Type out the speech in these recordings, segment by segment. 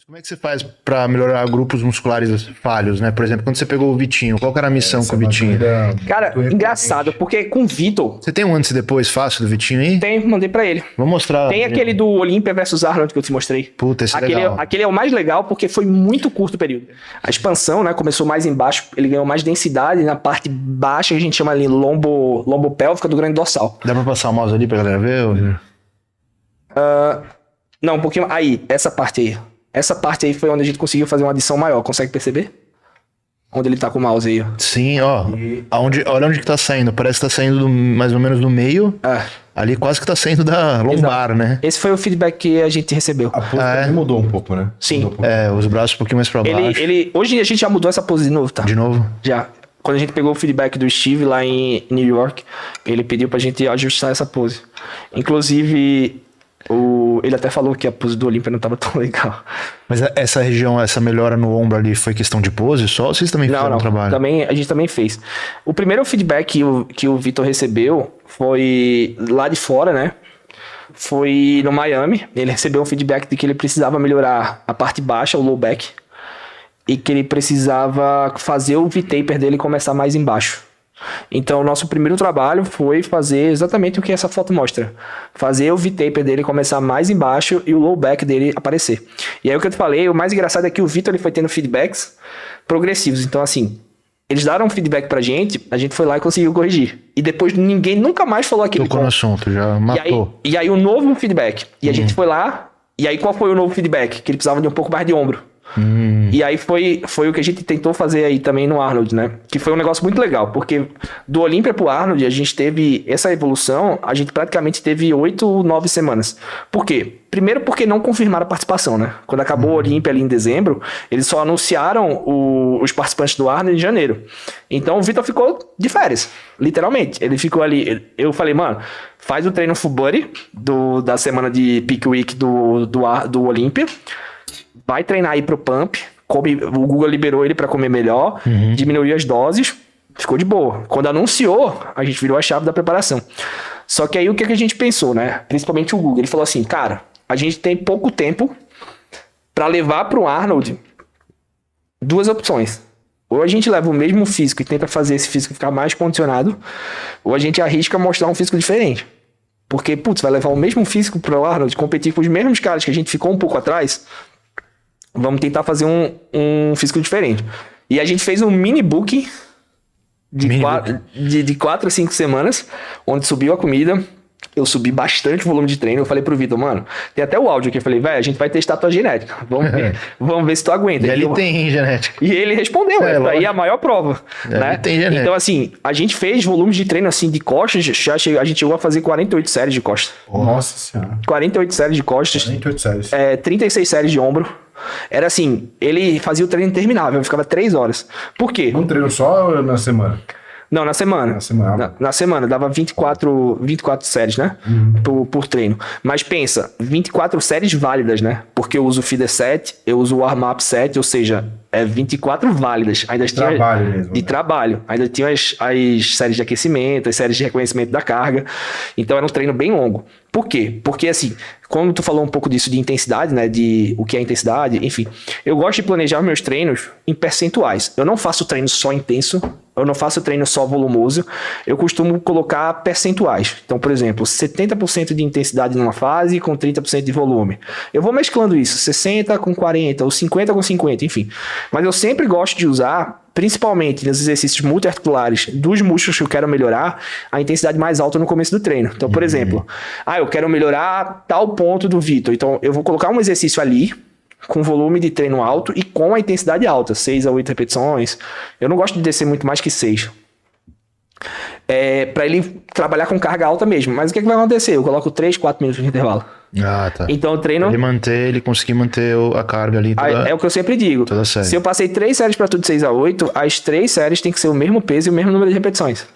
Como é que você faz pra melhorar grupos musculares falhos, né? Por exemplo, quando você pegou o Vitinho, qual que era a missão com o Vitinho? Cara, engraçado, porque com o Vitor... Você tem um antes e depois fácil do Vitinho aí? Tem, mandei pra ele. Vou mostrar. Tem aquele do Olympia versus Arnold que eu te mostrei. Puta, esse é legal. Aquele é o mais legal porque foi muito curto o período. A expansão, né, começou mais embaixo, ele ganhou mais densidade na parte baixa, que a gente chama ali lombopélvica do grande dorsal. Dá pra passar o mouse ali pra galera ver? Não, um pouquinho... Aí, essa parte aí. Essa parte aí foi onde a gente conseguiu fazer uma adição maior. Consegue perceber? Onde ele tá com o mouse aí, ó. Sim, ó. Olha onde que tá saindo. Parece que tá saindo mais ou menos do meio. Ali quase que tá saindo da lombar, né? Esse foi o feedback que a gente recebeu. A pose também mudou um pouco, né? Sim. Os braços um pouquinho mais pra baixo. Hoje a gente já mudou essa pose de novo, tá? De novo? Já. Quando a gente pegou o feedback do Steve lá em New York, ele pediu pra gente ajustar essa pose. Inclusive... Ele até falou que a pose do Olympia não tava tão legal. Mas essa região, essa melhora no ombro ali, foi questão de pose só? Ou vocês também fizeram um trabalho? A gente também fez. O primeiro feedback que o Vitor recebeu foi lá de fora, né? Foi no Miami. Ele recebeu um feedback de que ele precisava melhorar a parte baixa, o low back. E que ele precisava fazer o V-taper dele começar mais embaixo. Então, o nosso primeiro trabalho foi fazer exatamente o que essa foto mostra. Fazer o V-taper dele começar mais embaixo e o low back dele aparecer. E aí, o que eu te falei, o mais engraçado é que o Vitor ele foi tendo feedbacks progressivos. Então, assim, eles deram um feedback pra gente, a gente foi lá e conseguiu corrigir. E depois ninguém nunca mais falou aquilo. Tocou no assunto, já matou. E aí, o novo feedback. E a gente foi lá, e aí qual foi o novo feedback? Que ele precisava de um pouco mais de ombro. E aí foi o que a gente tentou fazer aí também no Arnold, né? Que foi um negócio muito legal, porque do Olympia pro Arnold, a gente teve essa evolução, a gente praticamente teve 8, 9 semanas. Por quê? Primeiro porque não confirmaram a participação, né? Quando acabou o Olympia ali em dezembro, eles só anunciaram os participantes do Arnold em janeiro. Então o Vitor ficou de férias, literalmente. Ele ficou ali, eu falei, mano, faz o treino full body da semana de peak week do Olympia. Vai treinar aí pro pump, o Google liberou ele pra comer melhor, diminuiu as doses, ficou de boa. Quando anunciou, a gente virou a chave da preparação. Só que aí o que a gente pensou, né? Principalmente o Google, ele falou assim, cara, a gente tem pouco tempo pra levar pro Arnold 2 opções. Ou a gente leva o mesmo físico e tenta fazer esse físico ficar mais condicionado, ou a gente arrisca mostrar um físico diferente. Porque, putz, vai levar o mesmo físico pro Arnold, competir com os mesmos caras que a gente ficou um pouco atrás... Vamos tentar fazer um físico diferente. E a gente fez um mini book de 4 a 5 semanas, onde subiu a comida. Eu subi bastante o volume de treino. Eu falei pro Vitor, mano, tem até o áudio aqui. Eu falei, velho, a gente vai testar a tua genética. Vamos ver se tu aguenta. E ele tem genética. E ele respondeu, aí é a maior prova. Né? Tem genética. Então, assim, a gente fez volumes de treino assim de costas. A gente chegou a fazer 48 séries de costas. Nossa senhora. 48 séries de costas. 48 séries. 36 séries de ombro. Era assim, ele fazia o treino interminável, ficava 3 horas. Por quê? Um treino só ou na semana? Não, na semana. Na semana, dava 24 séries, né? Por treino. Mas pensa, 24 séries válidas, né? Porque eu uso o feeder set, eu uso o warm-up set, ou seja, 24 válidas. Ainda de trabalho mesmo. De trabalho. Ainda tinha as séries de aquecimento, as séries de reconhecimento da carga. Então era um treino bem longo. Por quê? Porque assim, como tu falou um pouco disso de intensidade, né? De o que é intensidade, enfim. Eu gosto de planejar meus treinos em percentuais. Eu não faço treino só intenso, eu não faço treino só volumoso, eu costumo colocar percentuais. Então, por exemplo, 70% de intensidade numa fase com 30% de volume. Eu vou mesclando isso, 60 com 40 ou 50 com 50, enfim. Mas eu sempre gosto de usar, principalmente nos exercícios multiarticulares dos músculos que eu quero melhorar, a intensidade mais alta no começo do treino. Então, por exemplo, eu quero melhorar tal ponto do Vitor. Então, eu vou colocar um exercício ali, com volume de treino alto e com a intensidade alta, 6 a 8 repetições. Eu não gosto de descer muito mais que 6. Para ele trabalhar com carga alta mesmo. Mas o que vai acontecer? Eu coloco 3, 4 minutos de intervalo. Tá. Então o treino... Ele conseguir manter a carga ali. É o que eu sempre digo. Se eu passei 3 séries para tudo 6 a 8, as 3 séries tem que ser o mesmo peso e o mesmo número de repetições.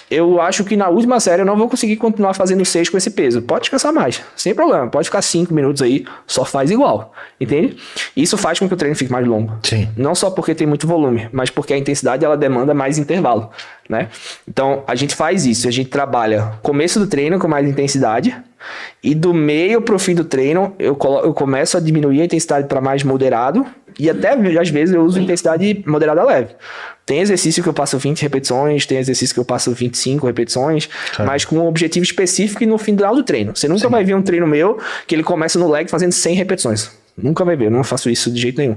eu acho que na última série eu não vou conseguir continuar fazendo 6 com esse peso. Pode descansar mais, sem problema. Pode ficar 5 minutos aí, só faz igual. Entende? Isso faz com que o treino fique mais longo. Sim. Não só porque tem muito volume, mas porque a intensidade ela demanda mais intervalo, né? Então, a gente faz isso. A gente trabalha começo do treino com mais intensidade e do meio pro fim do treino eu começo a diminuir a intensidade para mais moderado e até às vezes eu uso intensidade moderada leve. Tem exercício que eu passo 20 repetições, tem exercício que eu passo 25 repetições, mas com um objetivo específico e no final do treino. Você nunca vai ver um treino meu que ele começa no leg fazendo 100 repetições. Nunca vai ver, eu não faço isso de jeito nenhum.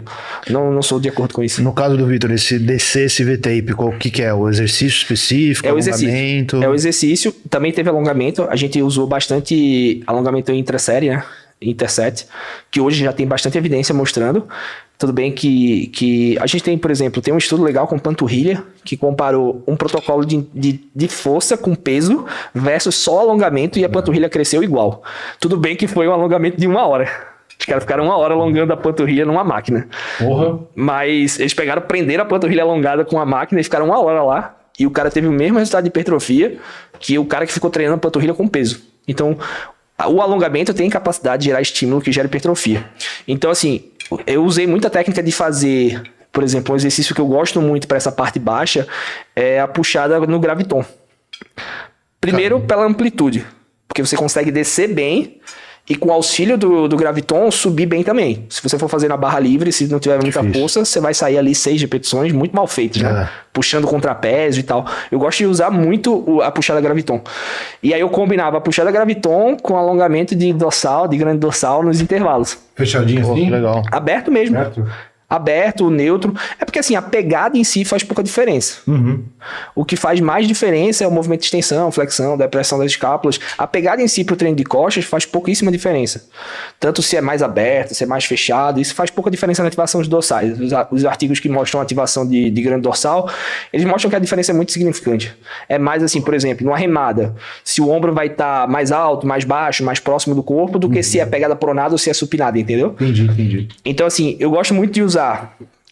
Não sou de acordo com isso. No caso do Vitor, esse descer esse V-tape, qual que é? O exercício específico? É o alongamento? É o exercício. Também teve alongamento. A gente usou bastante alongamento intrasérie, né? Interset, que hoje já tem bastante evidência mostrando. Tudo bem que a gente tem, por exemplo, tem um estudo legal com panturrilha, que comparou um protocolo de força com peso versus só alongamento e a panturrilha cresceu igual. Tudo bem que foi um alongamento de 1 hora. Os caras ficaram 1 hora alongando a panturrilha numa máquina. Porra. Mas eles prenderam a panturrilha alongada com a máquina e ficaram 1 hora lá. E o cara teve o mesmo resultado de hipertrofia que o cara que ficou treinando a panturrilha com peso. Então, o alongamento tem capacidade de gerar estímulo que gera hipertrofia. Então, assim, eu usei muita técnica de fazer, por exemplo, um exercício que eu gosto muito para essa parte baixa é a puxada no graviton. Primeiro, pela amplitude, porque você consegue descer bem e com o auxílio do graviton subir bem também. Se você for fazer na barra livre, se não tiver muita força, você vai sair ali 6 repetições muito mal feitas, né? Puxando com trapézio e tal. Eu gosto de usar muito a puxada graviton. E aí eu combinava a puxada graviton com alongamento de dorsal, de grande dorsal nos intervalos. Fechadinho assim? Legal. Aberto mesmo. Aberto, neutro. É porque assim, a pegada em si faz pouca diferença. O que faz mais diferença é o movimento de extensão, flexão, depressão das escápulas. A pegada em si pro treino de costas faz pouquíssima diferença. Tanto se é mais aberto, se é mais fechado, isso faz pouca diferença na ativação dos dorsais. Os artigos que mostram a ativação de grande dorsal, eles mostram que a diferença é muito significante. É mais assim, por exemplo, numa remada, se o ombro vai estar mais alto, mais baixo, mais próximo do corpo, do que se é pegada pronada ou se é supinada, entendeu? Entendi. Então assim, eu gosto muito de usar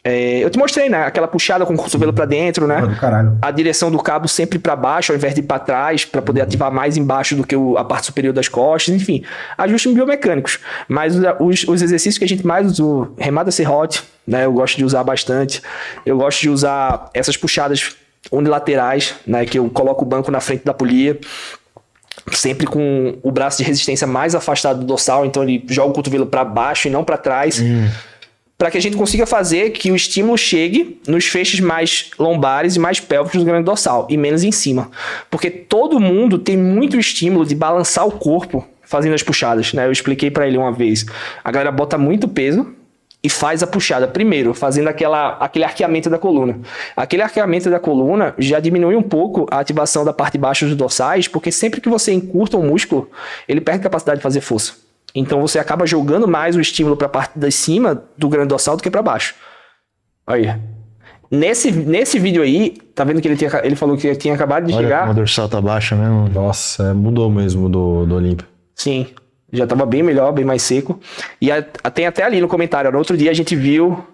eu te mostrei, né? Aquela puxada com o cotovelo pra dentro, né? Do caralho. A direção do cabo sempre pra baixo, ao invés de ir pra trás, pra poder ativar mais embaixo do que a parte superior das costas, enfim. Ajustes biomecânicos. Mas os exercícios que a gente mais usou, remada serrote, né? Eu gosto de usar bastante. Eu gosto de usar essas puxadas unilaterais, né? Que eu coloco o banco na frente da polia. Sempre com o braço de resistência mais afastado do dorsal, então ele joga o cotovelo pra baixo e não pra trás. Para que a gente consiga fazer que o estímulo chegue nos feixes mais lombares e mais pélvicos do grande dorsal e menos em cima. Porque todo mundo tem muito estímulo de balançar o corpo fazendo as puxadas, né? Eu expliquei para ele uma vez. A galera bota muito peso e faz a puxada primeiro, fazendo aquele arqueamento da coluna. Aquele arqueamento da coluna já diminui um pouco a ativação da parte baixa dos dorsais, porque sempre que você encurta o músculo, ele perde capacidade de fazer força. Então você acaba jogando mais o estímulo para a parte de cima do grande dorsal do que para baixo. Aí. Nesse vídeo aí, tá vendo que ele falou que tinha acabado de chegar? O dorsal tá baixa mesmo. Nossa, mudou mesmo do Olímpia. Sim, já tava bem melhor, bem mais seco. E tem até ali no comentário, no outro dia a gente viu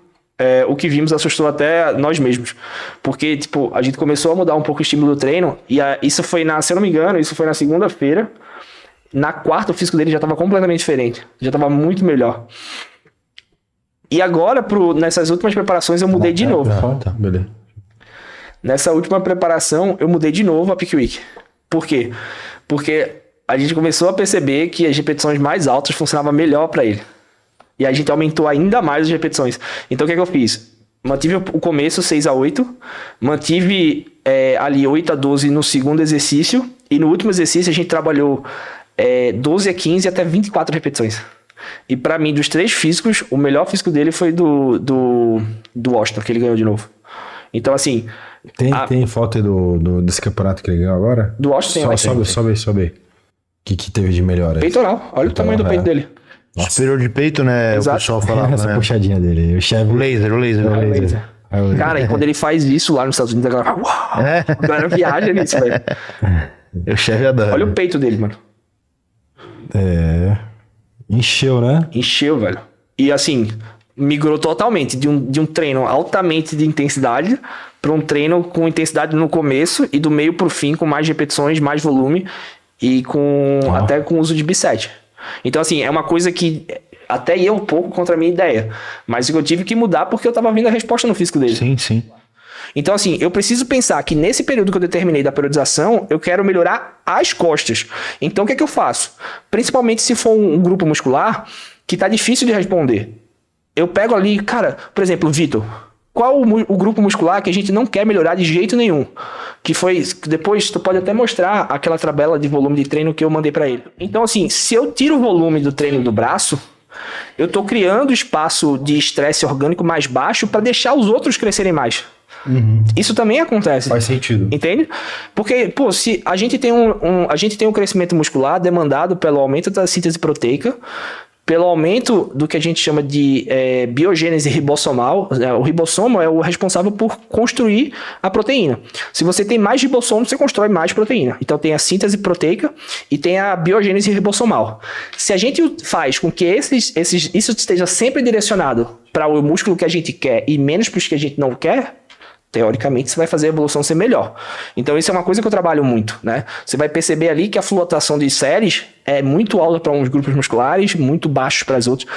o que vimos assustou até nós mesmos. Porque, tipo, a gente começou a mudar um pouco o estímulo do treino e isso foi se eu não me engano, isso foi na segunda-feira. Na quarta, o físico dele já estava completamente diferente. Já estava muito melhor. E agora, nessas últimas preparações, eu mudei de novo. Tá, beleza. Nessa última preparação, eu mudei de novo a peak week. Por quê? Porque a gente começou a perceber que as repetições mais altas funcionavam melhor para ele. E a gente aumentou ainda mais as repetições. Então, o que é que eu fiz? Mantive o começo 6-8, mantive ali 8-12 no segundo exercício, e no último exercício a gente trabalhou 12-15 até 24 repetições. E pra mim, dos 3 físicos, o melhor físico dele foi do Washington, que ele ganhou de novo. Então, assim... Tem foto aí desse campeonato que ele ganhou agora? Do Washington Sobe aí. O que teve de melhor aí? Peitoral. Olha o tamanho do peito dele. Nossa. Superior de peito, né? Exato. O pessoal falava, Essa né? puxadinha dele. O laser. Cara, e quando ele faz isso lá nos Estados Unidos, a galera... A galera viaja nisso, velho. O chefe adora. Olha o peito dele, mano. Encheu, né? Encheu, velho. E assim, migrou totalmente de um treino altamente de intensidade para um treino com intensidade no começo e do meio pro fim com mais repetições, mais volume e até com uso de bisete. Então, assim, é uma coisa que até ia um pouco contra a minha ideia, mas eu tive que mudar porque eu tava vendo a resposta no físico dele. Sim, sim. Então, assim, eu preciso pensar que nesse período que eu determinei da periodização, eu quero melhorar as costas. Então, o que é que eu faço? Principalmente se for um grupo muscular que tá difícil de responder. Eu pego ali, cara, por exemplo, o Vitor. Qual o grupo muscular que a gente não quer melhorar de jeito nenhum? Que foi, depois tu pode até mostrar aquela tabela de volume de treino que eu mandei pra ele. Então, assim, se eu tiro o volume do treino do braço, eu tô criando espaço de estresse orgânico mais baixo para deixar os outros crescerem mais. Isso também acontece. Faz sentido. Entende? Porque, pô, se a gente tem a gente tem um crescimento muscular demandado pelo aumento da síntese proteica, pelo aumento do que a gente chama de biogênese ribossomal. O ribossomo é o responsável por construir a proteína. Se você tem mais ribossomo, você constrói mais proteína. Então tem a síntese proteica e tem a biogênese ribossomal. Se a gente faz com que isso esteja sempre direcionado para o músculo que a gente quer e menos para os que a gente não quer, teoricamente, você vai fazer a evolução ser melhor. Então, isso é uma coisa que eu trabalho muito, né? Você vai perceber ali que a flutuação de séries é muito alta para uns grupos musculares, muito baixos para os outros.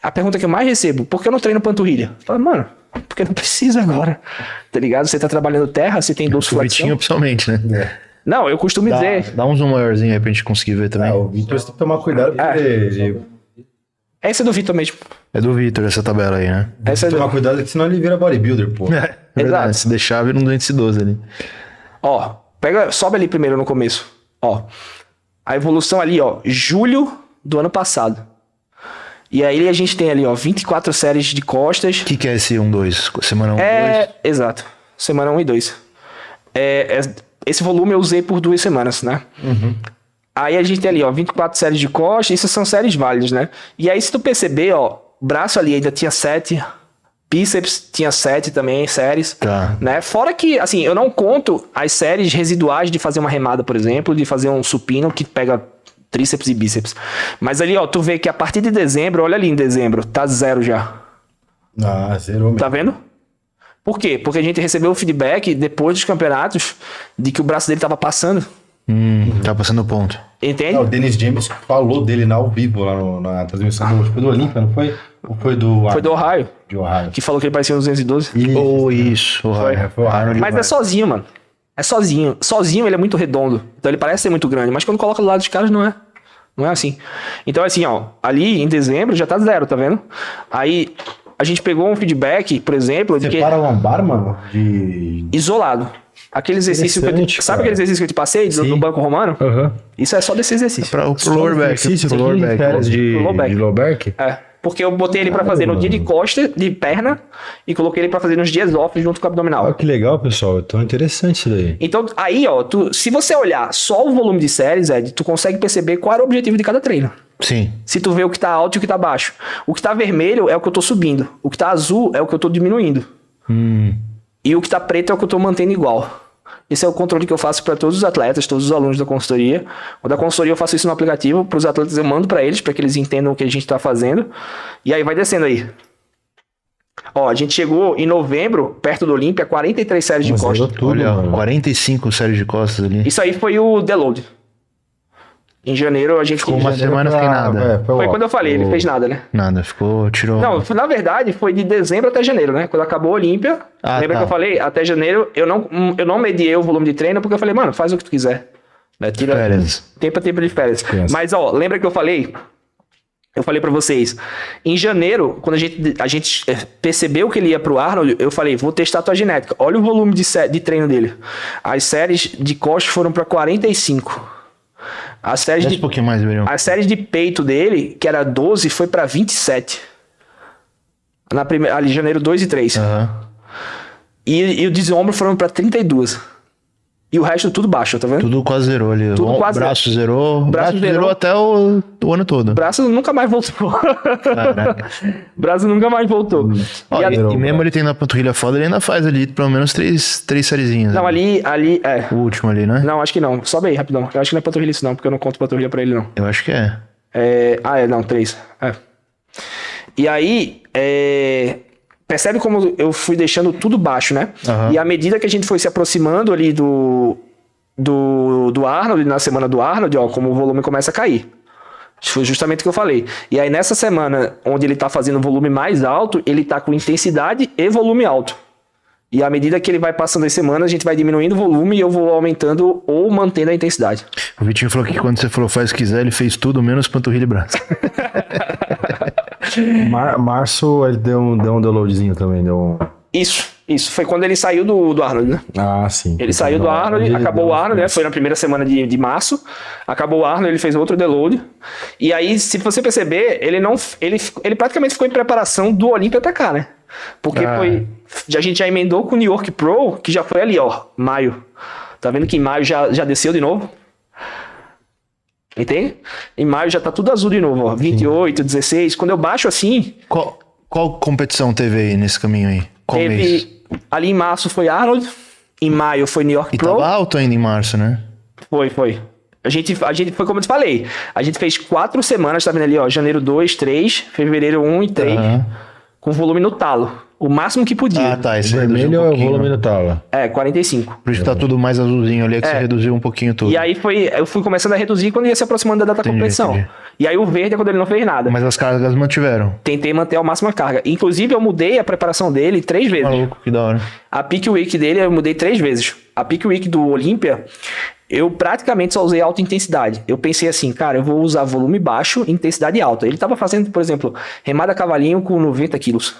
A pergunta que eu mais recebo, por que eu não treino panturrilha? Eu falo, mano, porque não precisa agora, tá ligado? Você tá trabalhando terra, você tem dorsiflexão. O Vitinho, principalmente, né? Não, eu costumo dizer... Dá um zoom maiorzinho aí pra gente conseguir ver também. O Vitor tem que tomar cuidado porque Essa é do Vitor mesmo. É do Vitor essa tabela aí, né? Essa é tomar cuidado que senão ele vira bodybuilder, pô. É, verdade. Exato. Se deixar, vira um doente idoso ali. Ó, sobe ali primeiro no começo. Ó, a evolução ali, ó, julho do ano passado. E aí a gente tem ali, ó, 24 séries de costas. O que é esse 1-2? Semana 1-2? Exato. Semana 1 e 2. Esse volume eu usei por 2 semanas, né? Aí a gente tem ali, ó, 24 séries de costas. Isso são séries válidas, né? E aí se tu perceber, ó, braço ali ainda tinha 7... Bíceps tinha 7 também, séries. Tá. Né? Fora que, assim, eu não conto as séries residuais de fazer uma remada, por exemplo, de fazer um supino que pega tríceps e bíceps. Mas ali, ó, tu vê que a partir de dezembro, olha ali em dezembro, tá 0 já. Ah, zerou mesmo. Tá vendo? Por quê? Porque a gente recebeu o feedback depois dos campeonatos de que o braço dele tava passando. Tá passando o ponto. Entende? O Dennis James falou dele ao vivo lá na transmissão foi do Olímpia, não foi? Ou foi do... Foi do Ohio, De Ohio. que falou que ele parecia um 212. Isso. O Foi o Arnold. Mas é sozinho, mano. É sozinho. Sozinho ele é muito redondo. Então ele parece ser muito grande. Mas quando coloca do lado dos caras, não é. Não é assim. Então, assim, ó. Ali em dezembro já tá 0, tá vendo? Aí a gente pegou um feedback, por exemplo, de que... Separa lombar, mano? De... Isolado. Aquele exercício que eu te... Sabe aquele exercício que eu te passei no banco romano? Isso é só desse exercício. Pro lower back. Exercício Pro lower back. de low back? Porque eu botei ele pra fazer no dia de costa, de perna, e coloquei ele pra fazer nos dias off junto com o abdominal. Olha que legal, pessoal. Tão interessante isso daí. Então, aí, ó, se você olhar só o volume de séries, Ed, tu consegue perceber qual era o objetivo de cada treino. Sim. Se tu vê o que tá alto e o que tá baixo. O que tá vermelho é o que eu tô subindo. O que tá azul é o que eu tô diminuindo. E o que tá preto é o que eu tô mantendo igual. Esse é o controle que eu faço para todos os atletas, todos os alunos da consultoria. O da consultoria eu faço isso no aplicativo, para os atletas eu mando para eles, para que eles entendam o que a gente tá fazendo. E aí vai descendo aí. Ó, a gente chegou em novembro, perto do Olímpia, 43 séries de costas. Olha, 45 séries de costas ali. Isso aí foi o deload. Em janeiro a gente... Ficou uma semana sem nada. Foi quando eu falei, ele fez nada, né? Nada, tirou... Não, na verdade foi de dezembro até janeiro, né? Quando acabou a Olímpia, lembra que eu falei? Até janeiro eu não mediei o volume de treino, porque eu falei, mano, faz o que tu quiser. Né? Tira férias. Tempo de férias. Mas, ó, lembra que eu falei? Eu falei pra vocês, em janeiro, quando a gente percebeu que ele ia pro Arnold, eu falei, vou testar a tua genética. Olha o volume de treino dele. As séries de costas foram pra 45. As séries um pouquinho mais, as séries de peito dele, que era 12, foi pra 27. Ali, janeiro 2 e 3. E o de ombro foram pra 32. E o resto tudo baixo, tá vendo? Tudo quase zerou ali. Tudo quase braço zerou. Braço zerou até o ano todo. Braço nunca mais voltou. Braço nunca mais voltou. Ó, e mesmo ele tendo a panturrilha foda, ele ainda faz ali pelo menos 3 sériezinhas. Não, ali é. O último ali, né? Não, acho que não. Sobe aí, rapidão. Eu acho que não é panturrilha isso não, porque eu não conto panturrilha pra ele não. Eu acho que é. Não, 3. E aí, percebe como eu fui deixando tudo baixo, né? E à medida que a gente foi se aproximando ali do Arnold, na semana do Arnold, ó, como o volume começa a cair. Foi justamente o que eu falei. E aí nessa semana, onde ele tá fazendo volume mais alto, ele tá com intensidade e volume alto. E à medida que ele vai passando as semanas, a gente vai diminuindo o volume e eu vou aumentando ou mantendo a intensidade. O Vitinho falou que quando você falou faz o que quiser, ele fez tudo menos panturrilha e braço. Março ele deu um downloadzinho também, deu um... Isso. Foi quando ele saiu do Arnold, né? Ah, sim. Ele saiu do Arnold, acabou o Arnold, né? Foi na primeira semana de março. Acabou o Arnold, ele fez outro deload. E aí, se você perceber, ele praticamente ficou em preparação do Olympia até cá, né? Porque a gente já emendou com o New York Pro, que já foi ali, ó, maio. Tá vendo que em maio já desceu de novo? Entende? Em maio já tá tudo azul de novo, ó. 28, 16. Quando eu baixo assim... Qual competição teve aí nesse caminho aí? Qual mês? Ali em março foi Arnold, em maio foi New York E Pro. tava alto ainda em março, né? Foi. A gente foi como eu te falei. A gente fez 4 semanas, tá vendo ali, ó. Janeiro 2, 3, fevereiro 1 e 3. Com volume no talo. O máximo que podia. Ah, tá. Esse Vermelho é o volume no talo. 45. Por isso que tá tudo mais azulzinho ali, é que você reduziu um pouquinho tudo. E aí eu fui começando a reduzir quando ia se aproximando da data da competição. Entendi. E aí o verde é quando ele não fez nada. Mas as cargas mantiveram. Tentei manter ao máximo a carga. Inclusive, eu mudei a preparação dele 3 vezes. Maluco, que da hora. A Peak Week dele eu mudei 3 vezes. A Peak Week do Olympia, eu praticamente só usei alta intensidade. Eu pensei assim, cara, eu vou usar volume baixo e intensidade alta. Ele tava fazendo, por exemplo, remada cavalinho com 90 quilos.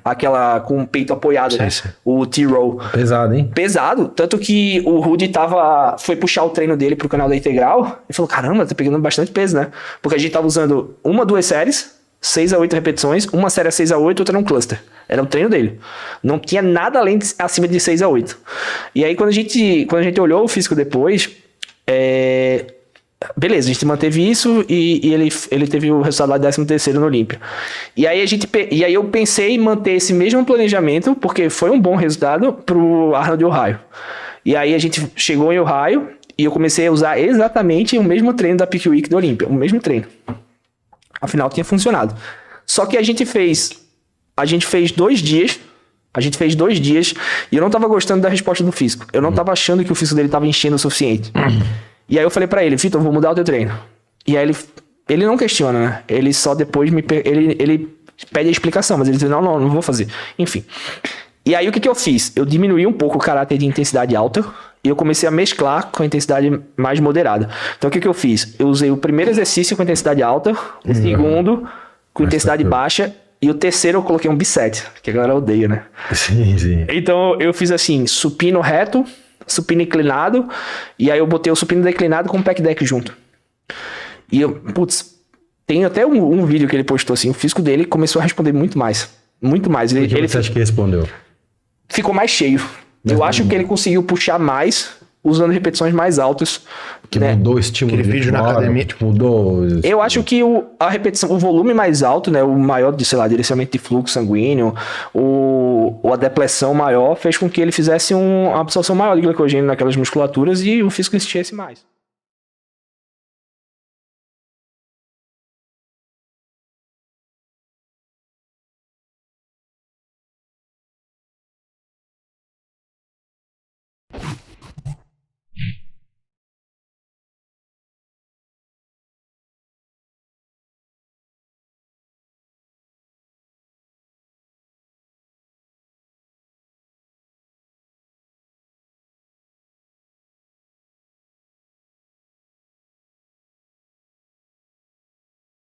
Aquela com o peito apoiado, né? O T-Row. Pesado, hein? Pesado. Tanto que o Rudy foi puxar o treino dele pro canal da Integral e falou, caramba, tá pegando bastante peso, né? Porque a gente tava usando 2 séries, 6 a 8 repetições, uma série a 6 a 8, outra num cluster. Era o treino dele. Não tinha nada além acima de 6 a 8. E aí, quando a gente olhou o físico depois, beleza, a gente manteve isso e ele teve o resultado lá de 13º no Olympia. E aí, eu pensei em manter esse mesmo planejamento, porque foi um bom resultado pro Arnold de Ohio. E aí, a gente chegou em Ohio e eu comecei a usar exatamente o mesmo treino da Peak Week do Olympia. O mesmo treino. Afinal, tinha funcionado. Só que a gente fez 2 dias. A gente fez 2 dias e eu não tava gostando da resposta do físico. Eu não tava achando que o físico dele tava enchendo o suficiente. E aí eu falei pra ele, Vitor, vou mudar o teu treino. E aí ele não questiona, né? Ele só depois ele pede a explicação, mas ele diz, não vou fazer. Enfim. E aí o que eu fiz? Eu diminuí um pouco o caráter de intensidade alta e eu comecei a mesclar com a intensidade mais moderada. Então o que eu fiz? Eu usei o primeiro exercício com intensidade alta, o segundo com intensidade baixa e o terceiro eu coloquei um biset, que a galera odeia, né? Sim. Então eu fiz assim, supino reto, supino inclinado, e aí eu botei o supino declinado com o pec deck junto. E eu, tem até um vídeo que ele postou assim, o físico dele começou a responder muito mais. Muito mais. O que você acha que respondeu? Ficou mais cheio. Eu acho que ele conseguiu puxar mais, usando repetições mais altas. Que né? mudou o estímulo. Aquele vídeo na academia. Mudou. Eu acho que a repetição, o volume mais alto, né? O maior, direcionamento de fluxo sanguíneo, a depressão maior, fez com que ele fizesse uma absorção maior de glicogênio naquelas musculaturas e o físico enchesse mais.